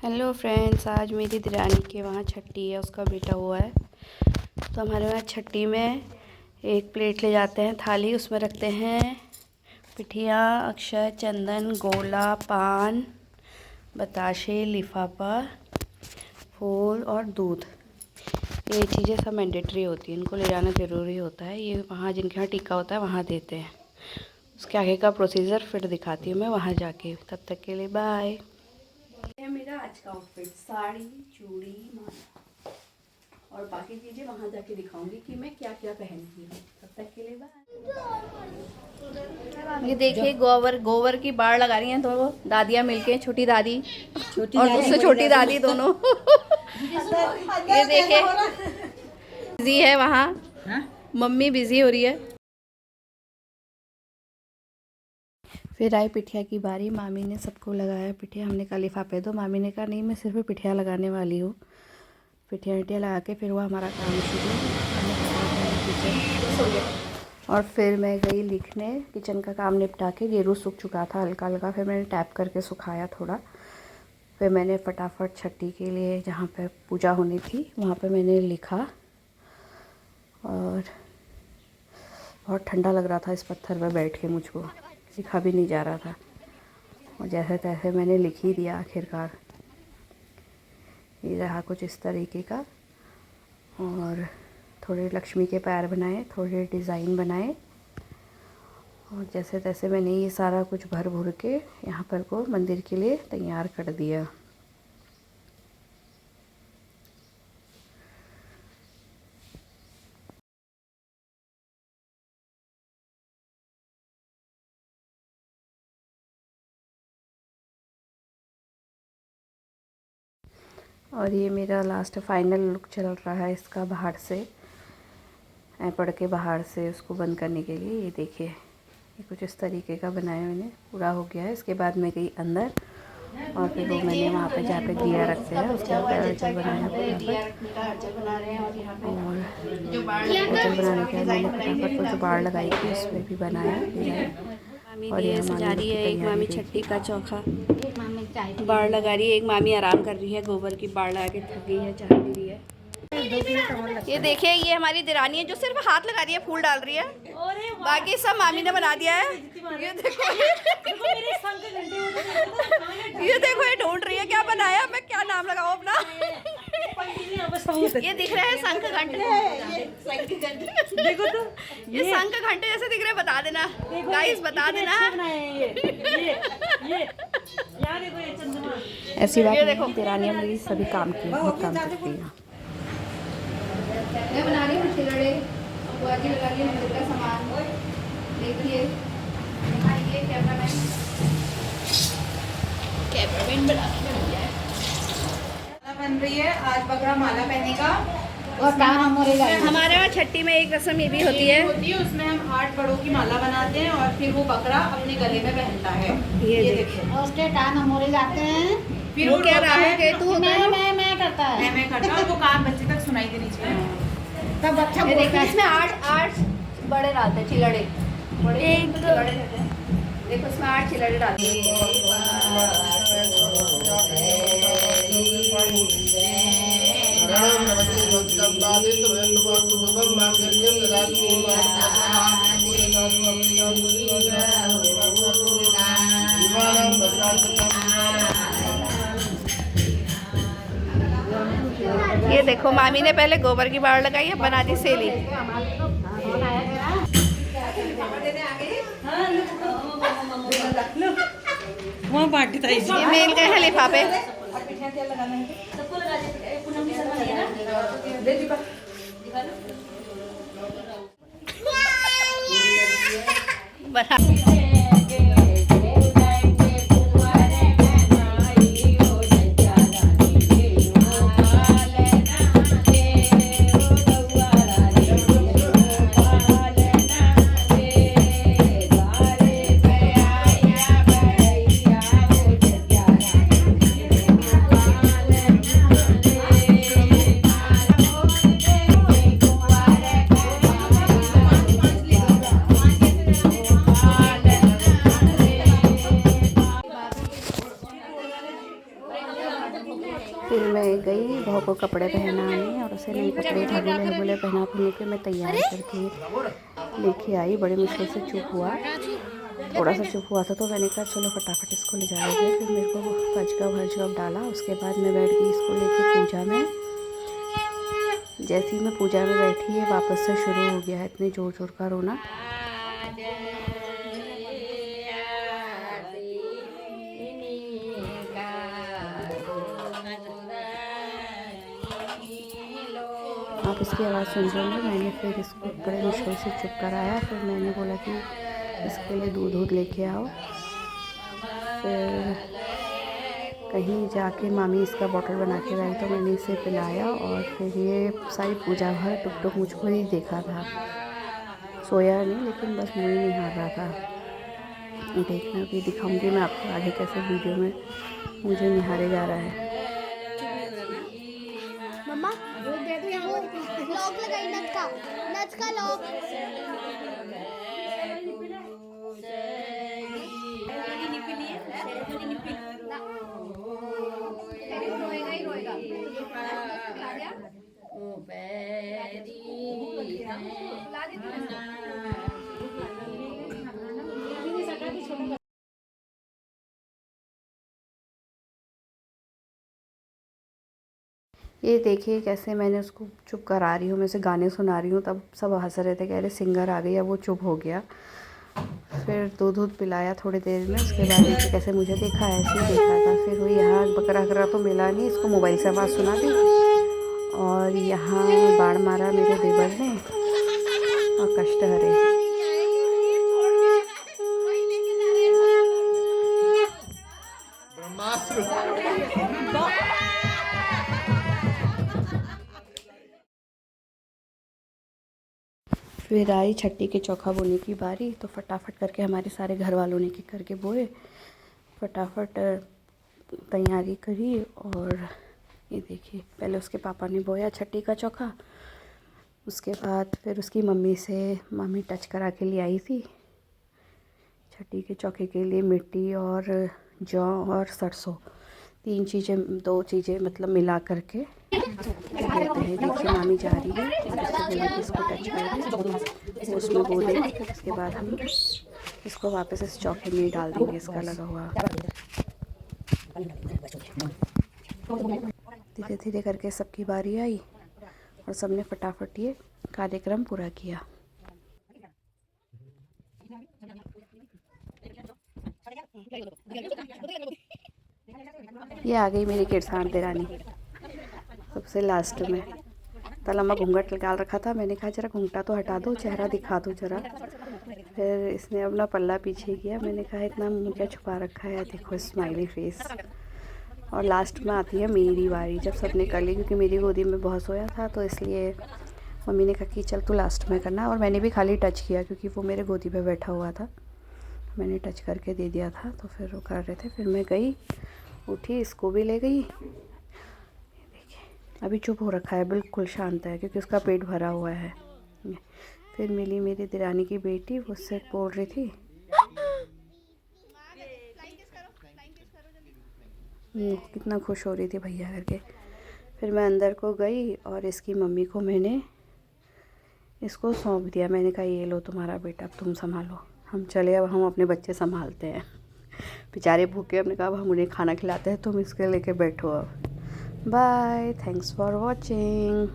Hello friends, आज मेरी दिरानी के वहाँ छठी है, उसका बेटा हुआ है। तो हमारे वहाँ छठी में एक प्लेट ले जाते हैं, थाली, उसमें रखते हैं पिठिया, अक्षय, चंदन, गोला, पान, बताशे, लिफाफा, फूल और दूध। ये चीज़ें सब मैंडेटरी होती हैं, इनको ले जाना ज़रूरी होता है। ये वहाँ जिनके यहाँ टीका होता है वहाँ देते हैं। उसके आगे का प्रोसीजर फिर दिखाती हूँ मैं वहाँ जाके। तब तक के लिए बाय। ये है मेरा आज का आउटफिट, साड़ी, चूड़ी, माला और बाकी चीज़ें वहाँ जाके दिखाऊंगी कि मैं क्या क्या पहनती हूँ। तब तक के लिए बाय। ये देखिए, गोबर की बाड़ लगा रही हैं दोनों दादियाँ मिलके, छोटी दादी और उससे छोटी दादी दोनों। ये देखिए, बिजी है वहाँ, मम्मी बिजी हो रही है। फिर आई पिठिया की बारी। मामी ने सबको लगाया पिठिया। हमने कहा लिफाफे दो, मामी ने कहा नहीं, मैं सिर्फ पिठिया लगाने वाली हूँ। पिठिया विठिया लगा के फिर हुआ हमारा काम शुरू। और फिर मैं गई लिखने, किचन का काम निपटा के। गेरू सूख चुका था हल्का हल्का, फिर मैंने टैप करके सुखाया थोड़ा। फिर मैंने फटाफट छठी के लिए जहाँ पे पूजा होनी थी वहाँ पे मैंने लिखा। और बहुत ठंडा लग रहा था इस पत्थर पर बैठ के, मुझको लिखा भी नहीं जा रहा था। और जैसे तैसे मैंने लिख ही दिया आखिरकार। ये रहा कुछ इस तरीके का। और थोड़े लक्ष्मी के पैर बनाए, थोड़े डिज़ाइन बनाए। और जैसे तैसे मैंने ये सारा कुछ भर भुर के यहाँ पर को मंदिर के लिए तैयार कर दिया। और ये मेरा लास्ट फाइनल लुक चल रहा है इसका, बाहर से पड़ के बाहर से उसको बंद करने के लिए। ये देखिए, ये कुछ इस तरीके का बनाया मैंने, पूरा हो गया है। इसके बाद मैं गई अंदर और फिर वो मैंने वहाँ पे जहाँ पे दिया रखते हैं उसके ऊपर अरचल बनाया। और अरचल बनाने के बाद मैंने फटाफट को जुगाड़ लगाई थी, उसमें भी बनाया। और ये सजा रही है एक मामी छठी का चौका, बाढ़ लगा रही है। एक मामी आराम कर रही है, गोबर की बाढ़ लगा के थक गई है, चाय पी रही है। ये देखिए, ये हमारी दिरानी है जो सिर्फ हाथ लगा रही है, फूल डाल रही है, बाकी सब मामी ने बना दिया है। ये देखो, ये देखो, ये ढूंढ रही है क्या बनाया, मैं क्या नाम लगाऊं अपना। ये दिख रहे हैं शंख घंटे, देखो तो ये शंख घंटे जैसे दिख रहे हैं, बता देना गाइस, बता देना। ऐसी बात देखो, दिरानियां मेरी सभी काम की, बहुत काम करती है। मैं बना रही हूँ चिलड़े, बुआ जी लगा रही है मंदिर का सामान। देखिए, ये कैमरामैन बना रही है। आज बकरा माला पहनेगा और हमारे वहाँ छठी में एक रस्म ये भी होती है, उसमें हम 8 बड़ों की माला बनाते हैं और फिर वो बकरा अपने गले में पहनता है। ये देखिए, और उसके कान हमोरे जाते हैं। फिर वो क्या राहु केतु मैं करता है, मैं करता हूँ। वो काम बच्चे तक सुनाई देनी चाहिए, तब अच्छा ये देखिए, इसमें 8 बड़े डालते हैं चिलड़े, बड़े चिलड़े रहते हैं। देखो, इसमें 8 चिलड़े डालते हैं। ये देखो, मामी ने पहले गोबर की बाड़ लगाई है, बना दी सेली। वहाँ बाटी था ये मेल गए हैं लिफाफे। बना फिर मैं गई बहू को कपड़े पहनाने और उसे नए कपड़े ढाबले बोले पहना पहन के मैं तैयार करके लेके आई। बड़ी मुश्किल से चुप हुआ, थोड़ा सा चुप हुआ था तो मैंने कहा चलो फटाफट इसको ले जाएंगे। फिर मेरे को भजगव डाला। उसके बाद मैं बैठ गई इसको लेके पूजा में। जैसे ही मैं पूजा में बैठी है वापस से शुरू हो गया है इतने ज़ोर ज़ोर का रोना। आप इसकी आवाज़ सुन रहे होंगे। मैंने फिर इसको बड़े मुश्किल से चुप कराया। फिर मैंने बोला कि इसके लिए दूध लेके आओ। फिर कहीं जाके मामी इसका बॉटल बना के लाई तो मैंने इसे पिलाया। और फिर ये सारी पूजा भर टुक टुक मुझको ही देखा था, सोया नहीं लेकिन बस मुँह ही निहार रहा था। देखना भी दिखाऊंगी मैं आपको आगे कैसे वीडियो में मुझे निहारे जा रहा है। मम्मा वो दे दो यहाँ लॉक लगाई नच का लॉक। ये देखिए कैसे मैंने उसको चुप करा रही हूँ, मैं उसे गाने सुना रही हूँ, तब सब हंस रहे थे, कह रहे सिंगर आ गई। अब वो चुप हो गया। फिर दूध पिलाया थोड़ी देर में। उसके बाद देखिए कैसे मुझे देखा, ऐसे ही देखा था। फिर वो यहाँ बकरा तो मिला नहीं, इसको मोबाइल से आवाज़ सुना दी और यहाँ बाढ़ मारा मेरे देवर ने और कष्ट हरे। फिर आई छठी के चोखा बोने की बारी, तो फटाफट करके हमारे सारे घर वालों ने करके बोए, फटाफट तैयारी करी। और ये देखिए पहले उसके पापा ने बोया छठी का चोखा। उसके बाद फिर उसकी मम्मी टच करा के ले आई थी छठी के चोखे के लिए मिट्टी और जौ और सरसों, 2 चीज़ें मतलब मिला करके देते हैं। देखिए मामी जा रही है, इसको टच करेंगे, उसमें बो देंगे। उसके बाद हम इसको वापस इस चौके में डाल देंगे इसका लगा हुआ। धीरे धीरे करके सबकी बारी आई और सबने फटाफट ये कार्यक्रम पूरा किया। ये आ गई मेरी किरसान देरानी सबसे लास्ट में। तलम्मा घूंघट निकाल रखा था, मैंने कहा जरा घूंघटा तो हटा दो, चेहरा दिखा दो जरा। फिर इसने अपना पल्ला पीछे किया। मैंने कहा इतना मुँह क्या छुपा रखा है, देखो स्माइली फेस। और लास्ट में आती है मेरी बारी, जब सबने कर ली, क्योंकि मेरी गोदी में बहुत सोया था तो इसलिए मम्मी ने कहा कि चल तू लास्ट में करना। और मैंने भी खाली टच किया क्योंकि वो मेरे गोदी पे बैठा हुआ था, मैंने टच करके दे दिया था। तो फिर वो कर रहे थे। फिर मैं गई, उठी, इसको भी ले गई। देखिए अभी चुप हो रखा है, बिल्कुल शांत है क्योंकि उसका पेट भरा हुआ है। फिर मिली मेरी देरानी की बेटी, वो उससे बोल रही थी कितना खुश हो रही थी भैया करके। फिर मैं अंदर को गई और इसकी मम्मी को मैंने इसको सौंप दिया। मैंने कहा ये लो तुम्हारा बेटा, अब तुम संभालो, हम चले, अब हम अपने बच्चे संभालते हैं। बेचारे भूखे, हमने कहा अब हम उन्हें खाना खिलाते हैं, तुम इसके लेके बैठो अब। Bye, thanks for watching.